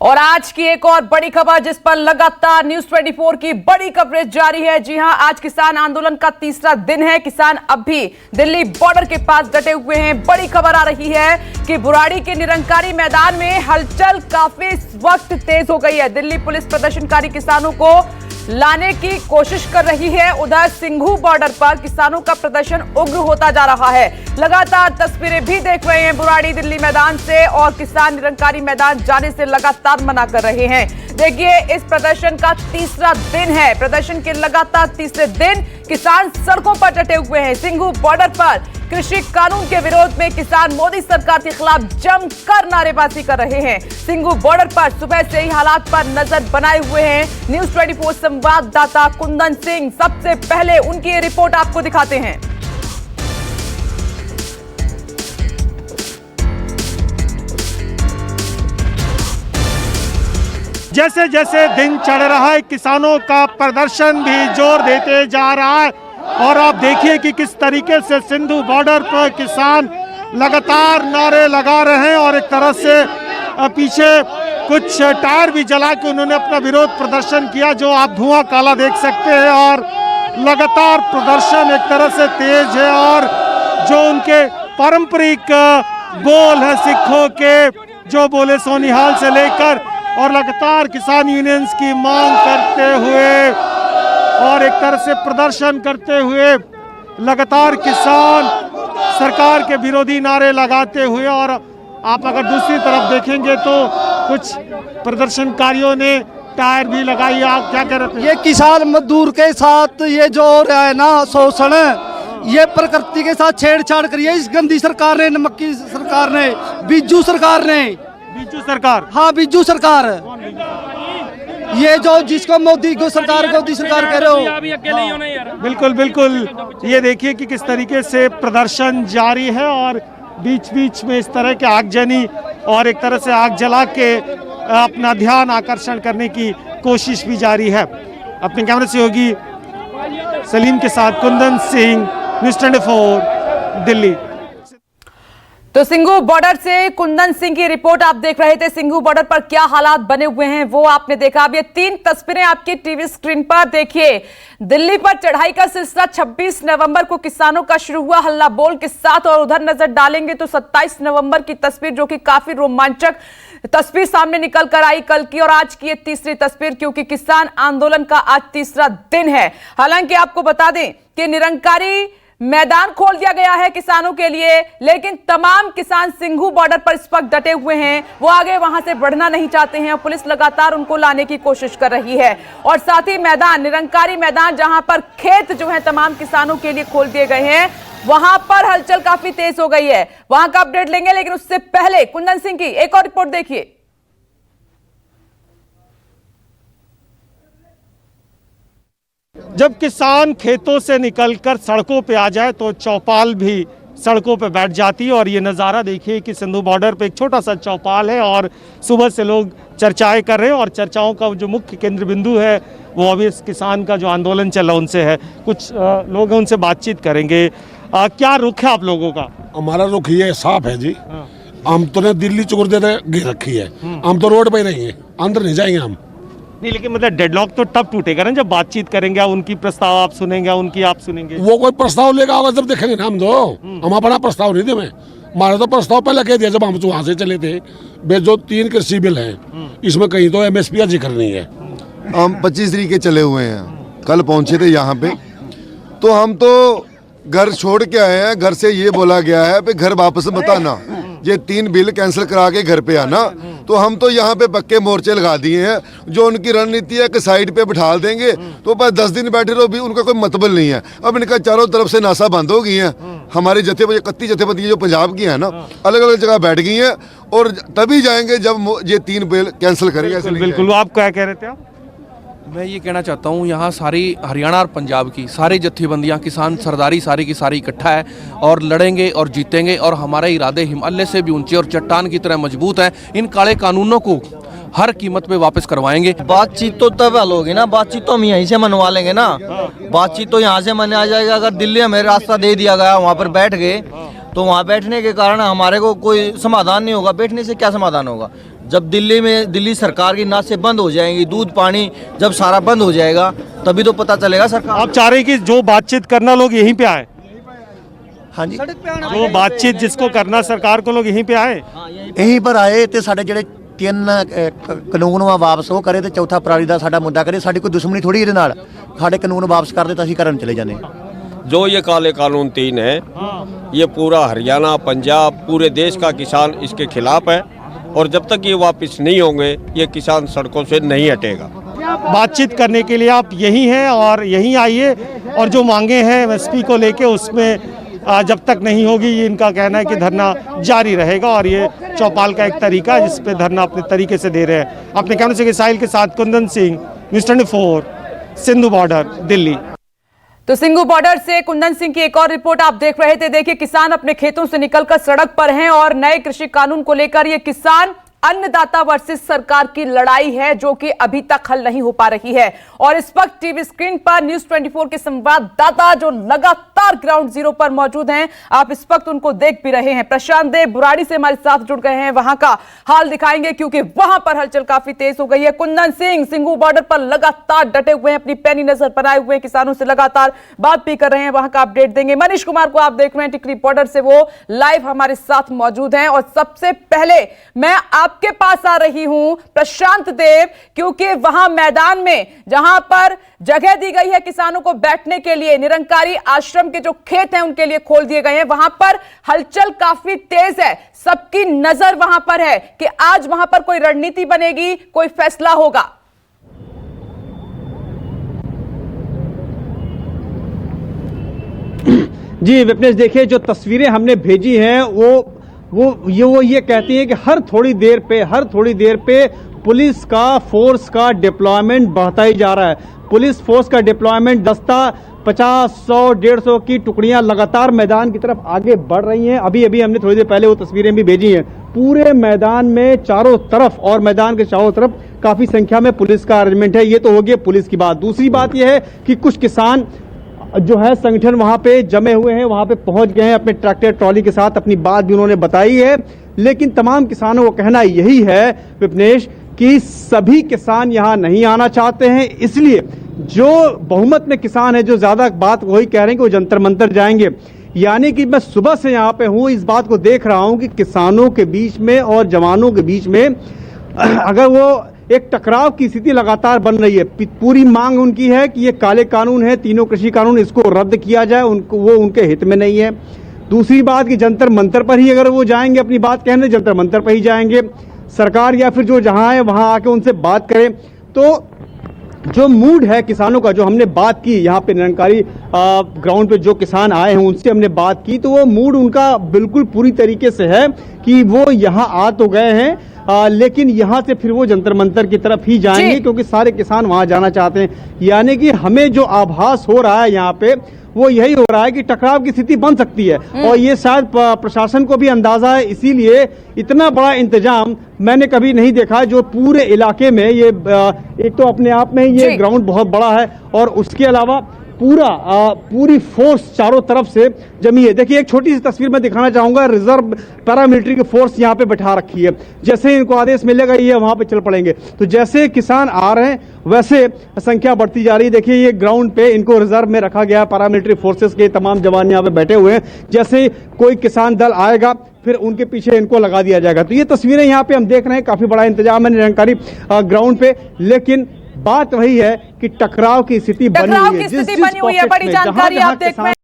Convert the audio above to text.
और आज की एक और बड़ी खबर जिस पर लगातार न्यूज 24 की बड़ी कवरेज जारी है। जी हां, आज किसान आंदोलन का तीसरा दिन है। किसान अब भी दिल्ली बॉर्डर के पास डटे हुए हैं। बड़ी खबर आ रही है कि बुराड़ी के निरंकारी मैदान में हलचल काफी इस वक्त तेज हो गई है। दिल्ली पुलिस प्रदर्शनकारी किसानों को लाने की कोशिश कर रही है। उधर सिंघू बॉर्डर पर किसानों का प्रदर्शन उग्र होता जा रहा है। लगातार तस्वीरें भी देख रहे हैं बुराड़ी दिल्ली मैदान से, और किसान निरंकारी मैदान जाने से लगातार मना कर रहे हैं। देखिए, इस प्रदर्शन का तीसरा दिन है। प्रदर्शन के लगातार तीसरे दिन किसान सड़कों पर डटे हुए हैं। सिंघू बॉर्डर पर कृषि कानून के विरोध में किसान मोदी सरकार के खिलाफ जमकर नारेबाजी कर रहे हैं। सिंघू बॉर्डर पर सुबह से ही हालात पर नजर बनाए हुए हैं न्यूज 24 संवाददाता कुंदन सिंह। सबसे पहले उनकी ये रिपोर्ट आपको दिखाते हैं। जैसे जैसे दिन चढ़ रहा है, किसानों का प्रदर्शन भी जोर देते जा रहा है। और आप देखिए कि किस तरीके से सिंधु बॉर्डर पर किसान लगातार नारे लगा रहे हैं, और एक तरह से पीछे कुछ टायर भी जला के उन्होंने अपना विरोध प्रदर्शन किया, जो आप धुआं काला देख सकते हैं। और लगातार प्रदर्शन एक तरह से तेज है, और जो उनके पारंपरिक बोल है सिखों के, जो बोले सोनिहाल से लेकर, और लगातार किसान यूनियंस की मांग करते हुए और एक तरह से प्रदर्शन करते हुए लगातार किसान सरकार के विरोधी नारे लगाते हुए। और आप अगर दूसरी तरफ देखेंगे तो कुछ प्रदर्शनकारियों ने टायर भी लगाई। आप क्या कह रहे थे? ये किसान मजदूर के साथ ये जो हो रहा है ना शोषण, ये प्रकृति के साथ छेड़छाड़ करी है इस गंदी सरकार ने, नमक की सरकार ने, बिज्जू सरकार ने। बिज्जू सरकार? हाँ, बिज्जू सरकार। ये जो जिसको मोदी को सरकार कह रहे हो। बिल्कुल बिल्कुल, ये देखिए कि किस तरीके से प्रदर्शन जारी है, और बीच बीच में इस तरह के आगजनी और एक तरह से आग जला के अपना ध्यान आकर्षण करने की कोशिश भी जारी है। अपने कैमरे से होगी सलीम के साथ कुंदन सिंह, न्यूज़ 24 दिल्ली। तो सिंघू बॉर्डर से कुंदन सिंह की रिपोर्ट आप देख रहे थे। सिंघू बॉर्डर पर क्या हालात बने हुए हैं वो आपने देखा। अब ये तीन तस्वीरें आपकी टीवी स्क्रीन पर देखिए। दिल्ली पर चढ़ाई का सिलसिला 26 नवंबर को किसानों का शुरू हुआ हल्ला बोल के साथ, और उधर नजर डालेंगे तो 27 नवंबर की तस्वीर, जो कि काफी रोमांचक तस्वीर सामने निकल कर आई कल की, और आज की ये तीसरी तस्वीर, क्योंकि किसान आंदोलन का आज तीसरा दिन है। हालांकि आपको बता दें कि निरंकारी मैदान खोल दिया गया है किसानों के लिए, लेकिन तमाम किसान सिंघू बॉर्डर पर इस वक्त डटे हुए हैं। वो आगे वहां से बढ़ना नहीं चाहते हैं, और पुलिस लगातार उनको लाने की कोशिश कर रही है। और साथ ही मैदान, निरंकारी मैदान, जहां पर खेत जो है तमाम किसानों के लिए खोल दिए गए हैं, वहां पर हलचल काफी तेज हो गई है। वहां का अपडेट लेंगे, लेकिन उससे पहले कुंदन सिंह की एक और रिपोर्ट देखिए। जब किसान खेतों से निकलकर सड़कों पे आ जाए तो चौपाल भी सड़कों पे बैठ जाती है। और ये नज़ारा देखिए कि सिंधु बॉर्डर पे एक छोटा सा चौपाल है, और सुबह से लोग चर्चाएं कर रहे हैं, और चर्चाओं का जो मुख्य केंद्र बिंदु है वो अभी इस किसान का जो आंदोलन चल रहा उनसे है। कुछ लोग हैं, उनसे बातचीत करेंगे। क्या रुख है आप लोगों का? हमारा रुख ये साफ है जी। हम तो ने दिल्ली चुकर दे गिर रखी है, हम तो रोड पे ही नहीं है, अंदर नहीं जाएंगे हम। नहीं, लेकिन मतलब डेडलॉक तो तब टूटेगा ना जब बातचीत करेंगे, उनकी प्रस्ताव आप सुनेंगे, उनकी आप सुनेंगे। वो कोई प्रस्ताव लेगा आवाज जब देखेंगे ना हम तो। हम अपना प्रस्ताव नहीं दे, हमारा तो प्रस्ताव पहले कह दिया जब हम वहाँ से चले थे। जो 3 कृषि बिल हैं, इसमें कहीं तो MSP जिक्र नहीं है। हम 25 तरीक के चले हुए हैं, कल पहुँचे थे यहाँ पे। तो हम तो घर छोड़ के आए हैं, घर से ये बोला गया है कि घर वापस बताना, ये 3 बिल कैंसिल करा के घर पे आना। तो हम तो यहाँ पे पक्के मोर्चे लगा दिए हैं। जो उनकी रणनीति है कि साइड पे बिठा देंगे, तो बस 10 दिन बैठे रहो, भी उनका कोई मतलब नहीं है। अब इनका चारों तरफ से नासा बंद हो गई है। हमारी जथेबंदी 31 जथेबंदी जो पंजाब की है ना, अलग अलग जगह बैठ गई हैं, और तभी जाएंगे जब ये 3 बिल कैंसिल करेंगे। बिल्कुल, आप क्या कह रहे थे? आप? मैं ये कहना चाहता हूँ, यहाँ सारी हरियाणा और पंजाब की सारी जत्थेबंदियाँ, किसान सरदारी सारी की सारी इकट्ठा है, और लड़ेंगे और जीतेंगे। और हमारे इरादे हिमालय से भी ऊंचे और चट्टान की तरह मजबूत हैं। इन काले कानूनों को हर कीमत पे वापस करवाएंगे। बातचीत तो तब हल होगी ना, बातचीत तो हम यहीं से मनवा लेंगे ना। बातचीत तो यहाँ से मना आ जाएगा। अगर दिल्ली हमें रास्ता दे दिया गया, वहाँ पर बैठ गए, तो वहाँ बैठने के कारण हमारे को कोई समाधान नहीं होगा। बैठने से क्या समाधान होगा? जब दिल्ली सरकार की नासें बंद हो जाएंगी, दूध पानी जब सारा बंद हो जाएगा तभी तो पता चलेगा सरकार। आप चाह रहे हैं कि जो बातचीत करना लोग यहीं पे आए? हाँ जी, जो बातचीत जिसको करना सरकार को लोग यहीं पे आए? यहीं पर आए तो साढ़े ਜਿਹੜੇ ਤਿੰਨ ਕਾਨੂੰਨ ਵਾਪਸ ਉਹ ਕਰੇ ਤੇ ਚੌਥਾ ਪਰਾਲੀ ਦਾ ਸਾਡਾ ਮੁੱਦਾ ਕਰੇ। ਸਾਡੀ ਕੋਈ ਦੁਸ਼ਮਣੀ ਥੋੜੀ ਇਹਦੇ ਨਾਲ, ਸਾਡੇ ਕਾਨੂੰਨ ਵਾਪਸ ਕਰ ਦੇ ਤਾਂ ਅਸੀਂ ਕਰਨ ਚਲੇ ਜਾਂਦੇ। जो ये काले कानून 3 है, ये पूरा हरियाणा, पंजाब, पूरे देश का किसान इसके खिलाफ है और जब तक ये वापस नहीं होंगे ये किसान सड़कों से नहीं हटेगा। बातचीत करने के लिए आप यहीं हैं और यहीं आइए, और जो मांगे हैं एमएसपी को लेके उसमें जब तक नहीं होगी ये इनका कहना है कि धरना जारी रहेगा, और ये चौपाल का एक तरीका है जिस पे धरना अपने तरीके से दे रहे हैं। अपने कैमरे से साहिल के साथ कुंदन सिंह, न्यूज़ 24, सिंधु बॉर्डर, दिल्ली। तो सिंधु बॉर्डर से कुंदन सिंह की एक और रिपोर्ट आप देख रहे थे। देखिए, किसान अपने खेतों से निकलकर सड़क पर हैं और नए कृषि कानून को लेकर ये किसान अन्नदाता वर्सेस सरकार की लड़ाई है जो कि अभी तक हल नहीं हो पा रही है। और इस वक्त टीवी स्क्रीन पर न्यूज़ 24 के संवाददाता जो लगातार ग्राउंड जीरो पर मौजूद हैं, आप इस वक्त उनको देख भी रहे हैं। प्रशांत देव बुराड़ी से हमारे साथ जुड़ गए हैं, वहां का हाल दिखाएंगे क्योंकि वहां पर हलचल काफी तेज हो गई है। कुंदन सिंह सिंधु बॉर्डर पर लगातार डटे हुए हैं, अपनी पैनी नजर बनाए हुए किसानों से लगातार बात भी कर रहे हैं, वहां का अपडेट देंगे। मनीष कुमार को आप देख रहे हैं टिकरी बॉर्डर से, वो लाइव हमारे साथ मौजूद हैं। और सबसे पहले मैं आपके पास आ रही हूं प्रशांत देव, क्योंकि वहां मैदान में जहां पर जगह दी गई है किसानों को बैठने के लिए, निरंकारी आश्रम के जो खेत हैं उनके लिए खोल दिए गए हैं, वहां पर हलचल काफी तेज है। सबकी नजर वहां पर है कि आज वहां पर कोई रणनीति बनेगी, कोई फैसला होगा। जी विपनेश, देखिए जो तस्वीरें हमने भेजी हैं वो ये कहती हैं कि हर थोड़ी देर पे पुलिस का फोर्स का डिप्लॉयमेंट बढ़ता ही जा रहा है। पुलिस फोर्स का डिप्लॉयमेंट दस्ता 50, 100, 150 की टुकड़ियां लगातार मैदान की तरफ आगे बढ़ रही हैं। अभी हमने थोड़ी देर पहले वो तस्वीरें भी भेजी हैं। पूरे मैदान में चारों तरफ और मैदान के चारों तरफ काफी संख्या में पुलिस का अरेंजमेंट है। ये तो हो गया पुलिस की बात। दूसरी बात यह है कि कुछ किसान जो है संगठन वहां पे जमे हुए हैं, वहां पे पहुंच गए हैं, अपने ट्रैक्टर ट्रॉली के साथ अपनी बात भी उन्होंने बताई है। लेकिन तमाम किसानों को कहना यही है विपनेश कि सभी किसान यहां नहीं आना चाहते हैं, इसलिए जो बहुमत में किसान है, जो ज्यादा बात वही कह रहे हैं कि वो जंतर मंतर जाएंगे। यानी कि मैं सुबह से यहां पे हूं, इस बात को देख रहा हूं कि किसानों के बीच में और जवानों के बीच में अगर वो एक टकराव की स्थिति लगातार बन रही है। पूरी मांग उनकी है कि ये काले कानून है, तीनों कृषि कानून, इसको रद्द किया जाए, उनको वो उनके हित में नहीं है। दूसरी बात कि जंतर मंतर पर ही अगर वो जाएंगे अपनी बात कहने, जंतर मंतर पर ही जाएंगे। सरकार या फिर जो जहां है वहां आके उनसे बात करें। तो जो मूड है किसानों का, जो हमने बात की यहाँ पे निरंकारी ग्राउंड पे जो किसान आए हैं उनसे हमने बात की, तो वो मूड उनका बिल्कुल पूरी तरीके से है कि वो यहाँ आ तो गए हैं, लेकिन यहाँ से फिर वो जंतर मंतर की तरफ ही जाएंगे क्योंकि सारे किसान वहां जाना चाहते हैं। यानी कि हमें जो आभास हो रहा है यहाँ पे वो यही हो रहा है कि टकराव की स्थिति बन सकती है, और ये शायद प्रशासन को भी अंदाजा है। इसीलिए इतना बड़ा इंतजाम मैंने कभी नहीं देखा जो पूरे इलाके में। ये एक तो अपने आप में ये ग्राउंड बहुत बड़ा है और उसके अलावा पूरी फोर्स चारों तरफ से जमी है। देखिए एक छोटी सी तस्वीर मैं दिखाना चाहूंगा। रिजर्व पैरामिलिट्री की फोर्स यहाँ पे बैठा रखी है। जैसे इनको आदेश मिलेगा ये वहां पे चल पड़ेंगे। तो जैसे किसान आ रहे हैं वैसे संख्या बढ़ती जा रही है। देखिए ये ग्राउंड पे इनको रिजर्व में रखा गया है, पैरामिलिट्री फोर्सेस के तमाम जवान यहाँ पे बैठे हुए हैं। जैसे कोई किसान दल आएगा फिर उनके पीछे इनको लगा दिया जाएगा। तो ये तस्वीरें यहाँ पे हम देख रहे हैं, काफी बड़ा इंतजाम है निरंकारी ग्राउंड पे। लेकिन बात वही है कि टकराव की स्थिति बनी हुई है। बड़ी जानकारी आप देख रहे हैं।